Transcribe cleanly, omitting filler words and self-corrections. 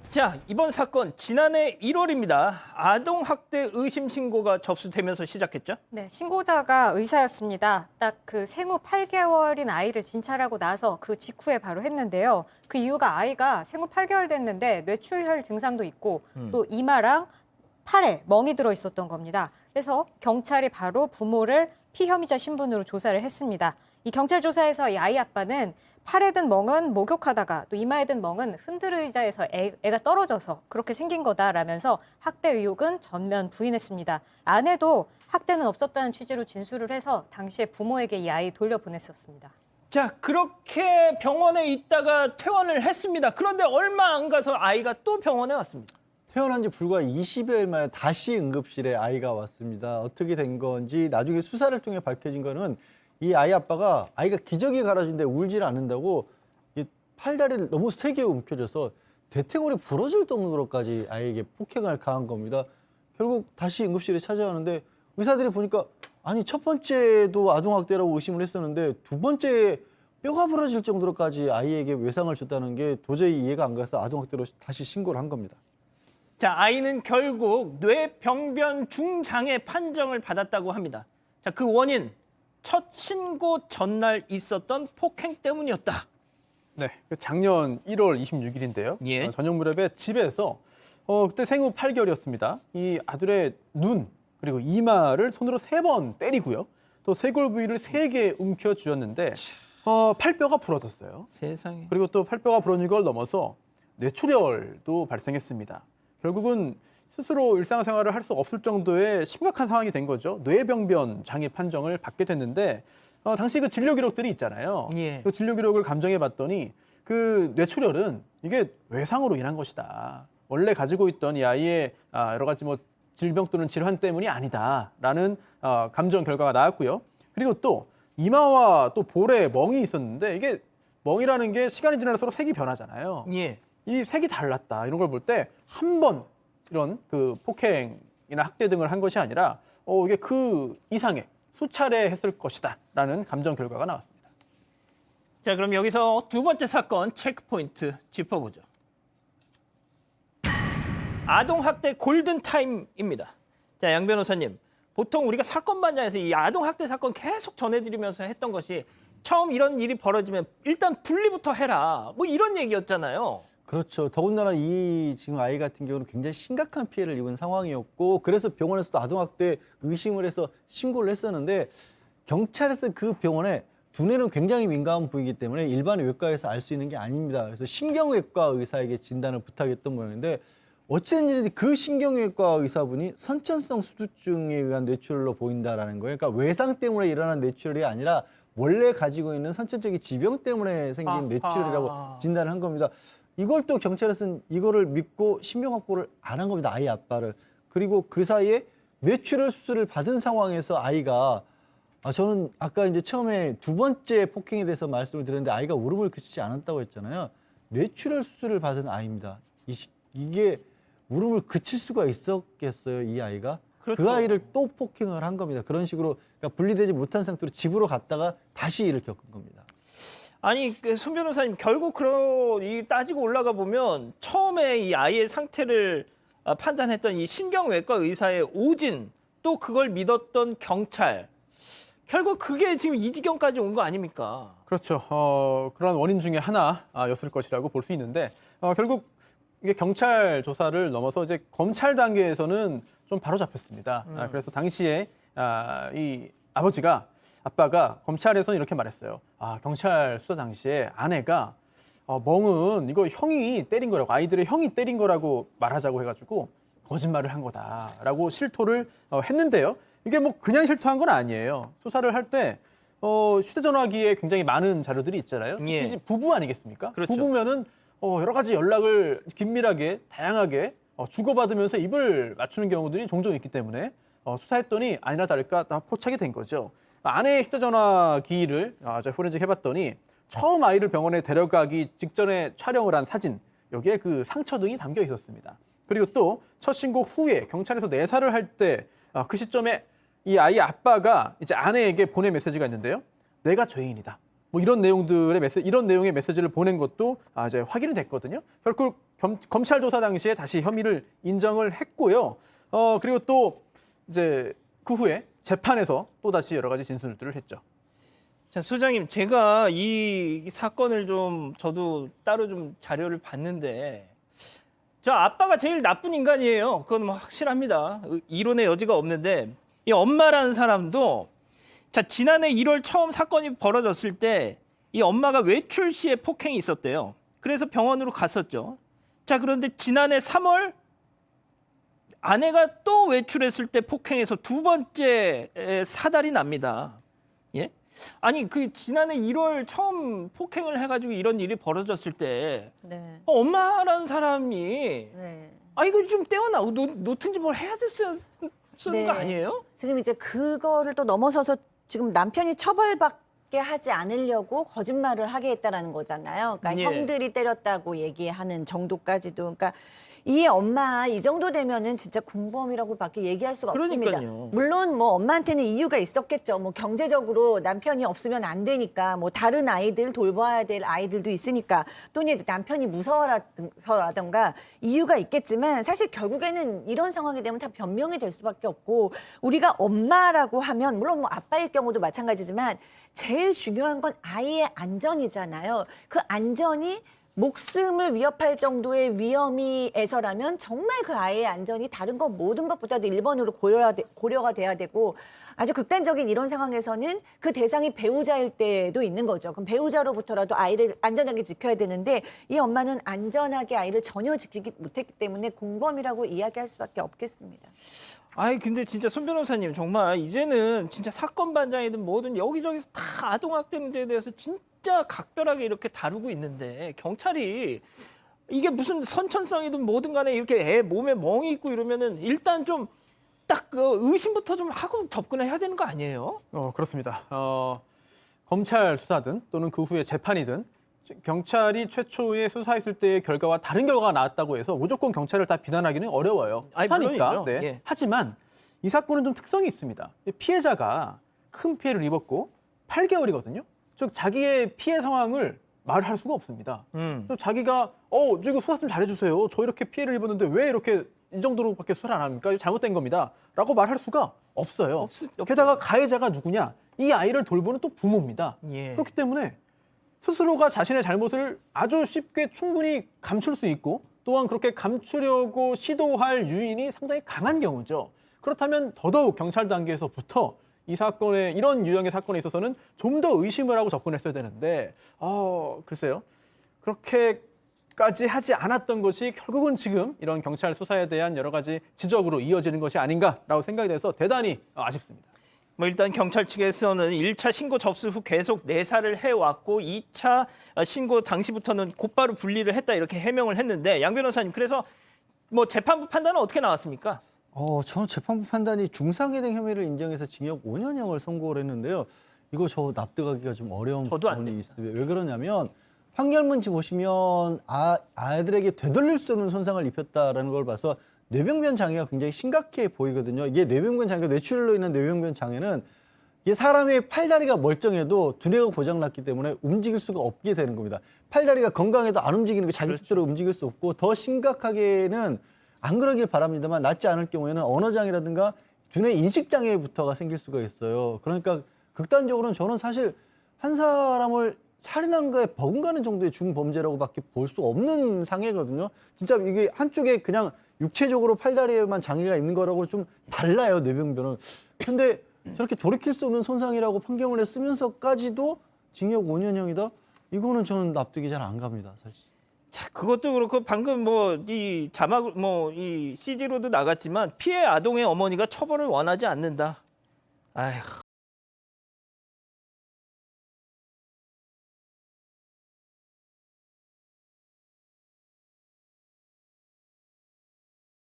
자, 이번 사건 지난해 1월입니다. 아동학대 의심 신고가 접수되면서 시작했죠? 네, 신고자가 의사였습니다. 딱 그 생후 8개월인 아이를 진찰하고 나서 그 직후에 바로 했는데요. 그 이유가 아이가 생후 8개월 됐는데 뇌출혈 증상도 있고 또 이마랑 팔에 멍이 들어 있었던 겁니다. 그래서 경찰이 바로 부모를 피혐의자 신분으로 조사를 했습니다. 이 경찰 조사에서 이 아이 아빠는 팔에 든 멍은 목욕하다가 또 이마에 든 멍은 흔들 의자에서 애가 떨어져서 그렇게 생긴 거다라면서 학대 의혹은 전면 부인했습니다. 아내도 학대는 없었다는 취지로 진술을 해서 당시에 부모에게 이 아이 돌려보냈었습니다. 자, 그렇게 병원에 있다가 퇴원을 했습니다. 그런데 얼마 안 가서 아이가 또 병원에 왔습니다. 태어난 지 불과 20여일 만에 다시 응급실에 아이가 왔습니다. 어떻게 된 건지 나중에 수사를 통해 밝혀진 거는 이 아이 아빠가 아이가 기저귀 갈아준데 울질 않는다고 이 팔다리를 너무 세게 움켜줘서 대퇴골이 부러질 정도로까지 아이에게 폭행을 가한 겁니다. 결국 다시 응급실에 찾아가는데 의사들이 보니까 아니 첫 번째도 아동학대라고 의심을 했었는데 두 번째 뼈가 부러질 정도로까지 아이에게 외상을 줬다는 게 도저히 이해가 안 가서 아동학대로 다시 신고를 한 겁니다. 자, 아이는 결국 뇌병변 중장애 판정을 받았다고 합니다. 자, 그 원인, 첫 신고 전날 있었던 폭행 때문이었다. 네, 작년 1월 26일인데요. 예. 저녁 무렵에 집에서 그때 생후 8개월이었습니다. 이 아들의 눈 그리고 이마를 손으로 3번 때리고요. 또 쇄골 부위를 3개 움켜쥐었는데 팔뼈가 부러졌어요. 세상에. 그리고 또 팔뼈가 부러진 걸 넘어서 뇌출혈도 발생했습니다. 결국은 스스로 일상생활을 할 수 없을 정도의 심각한 상황이 된 거죠. 뇌병변 장애 판정을 받게 됐는데 당시 그 진료 기록들이 있잖아요. 예. 그 진료 기록을 감정해 봤더니 그 뇌출혈은 이게 외상으로 인한 것이다. 원래 가지고 있던 이 아이의 여러 가지 뭐 질병 또는 질환 때문이 아니다라는 감정 결과가 나왔고요. 그리고 또 이마와 또 볼에 멍이 있었는데 이게 멍이라는 게 시간이 지나서 서로 색이 변하잖아요. 예. 이 색이 달랐다 이런 걸 볼 때 한 번 이런 그 폭행이나 학대 등을 한 것이 아니라 이게 그 이상의 수차례 했을 것이다라는 감정 결과가 나왔습니다. 자, 그럼 여기서 두 번째 사건 체크포인트 짚어보죠. 아동학대 골든타임입니다. 자, 양 변호사님, 보통 우리가 사건 반장에서 이 아동학대 사건 계속 전해드리면서 했던 것이 처음 이런 일이 벌어지면 일단 분리부터 해라, 뭐 이런 얘기였잖아요. 그렇죠. 더군다나 이 지금 아이 같은 경우는 굉장히 심각한 피해를 입은 상황이었고 그래서 병원에서도 아동학대 의심을 해서 신고를 했었는데 경찰에서 그 병원에 두뇌는 굉장히 민감한 부위이기 때문에 일반 외과에서 알 수 있는 게 아닙니다. 그래서 신경외과 의사에게 진단을 부탁했던 모양인데 어쨌든 일인지 그 신경외과 의사분이 선천성 수두증에 의한 뇌출혈로 보인다라는 거예요. 그러니까 외상 때문에 일어난 뇌출혈이 아니라 원래 가지고 있는 선천적인 지병 때문에 생긴 뇌출혈이라고 진단을 한 겁니다. 이걸 또 경찰에서는 이거를 믿고 신병 확보를 안 한 겁니다. 아이 아빠를. 그리고 그 사이에 뇌출혈 수술을 받은 상황에서 아이가 저는 아까 이제 처음에 두 번째 폭행에 대해서 말씀을 드렸는데 아이가 울음을 그치지 않았다고 했잖아요. 뇌출혈 수술을 받은 아이입니다. 이게 울음을 그칠 수가 있었겠어요, 이 아이가? 그렇죠. 그 아이를 또 폭행을 한 겁니다. 그런 식으로 그러니까 분리되지 못한 상태로 집으로 갔다가 다시 일을 겪은 겁니다. 아니, 손 변호사님, 결국 이 따지고 올라가 보면 처음에 이 아이의 상태를 판단했던 이 신경외과 의사의 오진, 또 그걸 믿었던 경찰, 결국 그게 지금 이 지경까지 온 거 아닙니까? 그렇죠. 그런 원인 중에 하나였을 것이라고 볼 수 있는데 결국 이게 경찰 조사를 넘어서 이제 검찰 단계에서는 좀 바로 잡혔습니다. 그래서 당시에 이 아빠가 검찰에서 이렇게 말했어요. 경찰 수사 당시에 아내가 멍은 이거 형이 때린 거라고, 아이들의 형이 때린 거라고 말하자고 해가지고 거짓말을 한 거다라고 실토를 했는데요. 이게 뭐 그냥 실토한 건 아니에요. 수사를 할 때 휴대전화기에 굉장히 많은 자료들이 있잖아요. 예. 이제 부부 아니겠습니까? 그렇죠. 부부면은 여러 가지 연락을 긴밀하게 다양하게 주고받으면서 입을 맞추는 경우들이 종종 있기 때문에 수사했더니 아니나 다를까 다 포착이 된 거죠. 아내의 휴대전화기를 포렌식 해봤더니 처음 아이를 병원에 데려가기 직전에 촬영을 한 사진, 여기에 그 상처 등이 담겨 있었습니다. 그리고 또 첫 신고 후에 경찰에서 내사를 할 때 그 시점에 이 아이 아빠가 이제 아내에게 보낸 메시지가 있는데요. 내가 죄인이다. 뭐 이런 내용들의 이런 내용의 메시지를 보낸 것도 이제 확인이 됐거든요. 결국 검찰 조사 당시에 다시 혐의를 인정을 했고요. 그리고 또 이제 그 후에 재판에서 또 다시 여러 가지 진술들을 했죠. 자, 소장님, 제가 이 사건을 좀 저도 따로 좀 자료를 봤는데 저 아빠가 제일 나쁜 인간이에요. 그건 뭐 확실합니다. 이론의 여지가 없는데 이 엄마라는 사람도 자, 지난해 1월 처음 사건이 벌어졌을 때 이 엄마가 외출 시에 폭행이 있었대요. 그래서 병원으로 갔었죠. 자, 그런데 지난해 3월 아내가 또 외출했을 때 폭행해서 두 번째 사달이 납니다. 예? 아니 그 지난해 1월 처음 폭행을 해가지고 이런 일이 벌어졌을 때 네. 엄마라는 사람이 네. 이걸 좀 떼어나고 놓든지 뭘 해야 됐었는 네. 거 아니에요? 지금 이제 그거를 또 넘어서서 지금 남편이 처벌받게 하지 않으려고 거짓말을 하게 했다라는 거잖아요. 그러니까 예. 형들이 때렸다고 얘기하는 정도까지도. 그러니까 이 엄마 이 정도 되면은 진짜 공범이라고밖에 얘기할 수가 그러니까요. 없습니다. 물론 뭐 엄마한테는 이유가 있었겠죠. 뭐 경제적으로 남편이 없으면 안 되니까 뭐 다른 아이들 돌봐야 될 아이들도 있으니까 또는 이제 남편이 무서워라던가 이유가 있겠지만 사실 결국에는 이런 상황이 되면 다 변명이 될 수밖에 없고 우리가 엄마라고 하면 물론 뭐 아빠일 경우도 마찬가지지만 제일 중요한 건 아이의 안전이잖아요. 그 안전이 목숨을 위협할 정도의 위험이에서라면 정말 그 아이의 안전이 다른 것 모든 것보다도 1번으로 고려가 돼야 되고 아주 극단적인 이런 상황에서는 그 대상이 배우자일 때도 있는 거죠. 그럼 배우자로부터라도 아이를 안전하게 지켜야 되는데 이 엄마는 안전하게 아이를 전혀 지키지 못했기 때문에 공범이라고 이야기할 수밖에 없겠습니다. 근데 진짜 손 변호사님 정말 이제는 진짜 사건 반장이든 뭐든 여기저기서 다 아동학대 문제에 대해서 진짜 각별하게 이렇게 다루고 있는데 경찰이 이게 무슨 선천성이든 뭐든 간에 이렇게 애 몸에 멍이 있고 이러면은 일단 좀 딱 의심부터 좀 하고 접근을 해야 되는 거 아니에요? 그렇습니다. 검찰 수사든 또는 그 후에 재판이든 경찰이 최초에 수사했을 때의 결과와 다른 결과가 나왔다고 해서 무조건 경찰을 다 비난하기는 어려워요. 수사니까. 물론이죠. 네. 예. 하지만 이 사건은 좀 특성이 있습니다. 피해자가 큰 피해를 입었고 8개월이거든요. 즉 자기의 피해 상황을 말할 수가 없습니다. 또 자기가 저 이거 수사 좀 잘해주세요. 저 이렇게 피해를 입었는데 왜 이렇게 이 정도로밖에 수사를 안 합니까? 이거 잘못된 겁니다. 라고 말할 수가 없어요. 게다가 가해자가 누구냐? 이 아이를 돌보는 또 부모입니다. 예. 그렇기 때문에 스스로가 자신의 잘못을 아주 쉽게 충분히 감출 수 있고 또한 그렇게 감추려고 시도할 유인이 상당히 강한 경우죠. 그렇다면 더더욱 경찰 단계에서부터 이 사건에 이런 유형의 사건에 있어서는 좀 더 의심을 하고 접근했어야 되는데 글쎄요. 그렇게까지 하지 않았던 것이 결국은 지금 이런 경찰 수사에 대한 여러 가지 지적으로 이어지는 것이 아닌가라고 생각이 돼서 대단히 아쉽습니다. 뭐 일단 경찰 측에서는 1차 신고 접수 후 계속 내사를 해왔고 2차 신고 당시부터는 곧바로 분리를 했다 이렇게 해명을 했는데 양 변호사님 그래서 뭐 재판부 판단은 어떻게 나왔습니까? 저는 재판부 판단이 중상해당 혐의를 인정해서 징역 5년형을 선고를 했는데요. 이거 저 납득하기가 좀 어려운 저도 안 부분이 됩니다. 있어요. 왜 그러냐면 판결문지 보시면 아이들에게 되돌릴 수 없는 손상을 입혔다라는 걸 봐서 뇌병변 장애가 굉장히 심각해 보이거든요. 이게 뇌병변 장애가 뇌출혈로 인한 뇌병변 장애는 이게 사람의 팔다리가 멀쩡해도 두뇌가 고장났기 때문에 움직일 수가 없게 되는 겁니다. 팔다리가 건강해도 안 움직이는 게 자기 뜻대로 움직일 수 없고 더 심각하게는 안 그러길 바랍니다만 낫지 않을 경우에는 언어장애라든가 두뇌 이식장애부터가 생길 수가 있어요. 그러니까 극단적으로는 저는 사실 한 사람을 살인한 거에 버금가는 정도의 중범죄라고밖에 볼 수 없는 상해거든요. 진짜 이게 한쪽에 그냥 육체적으로 팔다리에만 장애가 있는 거라고 좀 달라요, 뇌병변은. 근데 저렇게 돌이킬 수 없는 손상이라고 판결문에 쓰면서까지도 징역 5년형이다? 이거는 저는 납득이 잘 안 갑니다, 사실. 자, 그것도 그렇고 방금 뭐 이 자막 이 CG로도 나갔지만 피해 아동의 어머니가 처벌을 원하지 않는다. 아휴.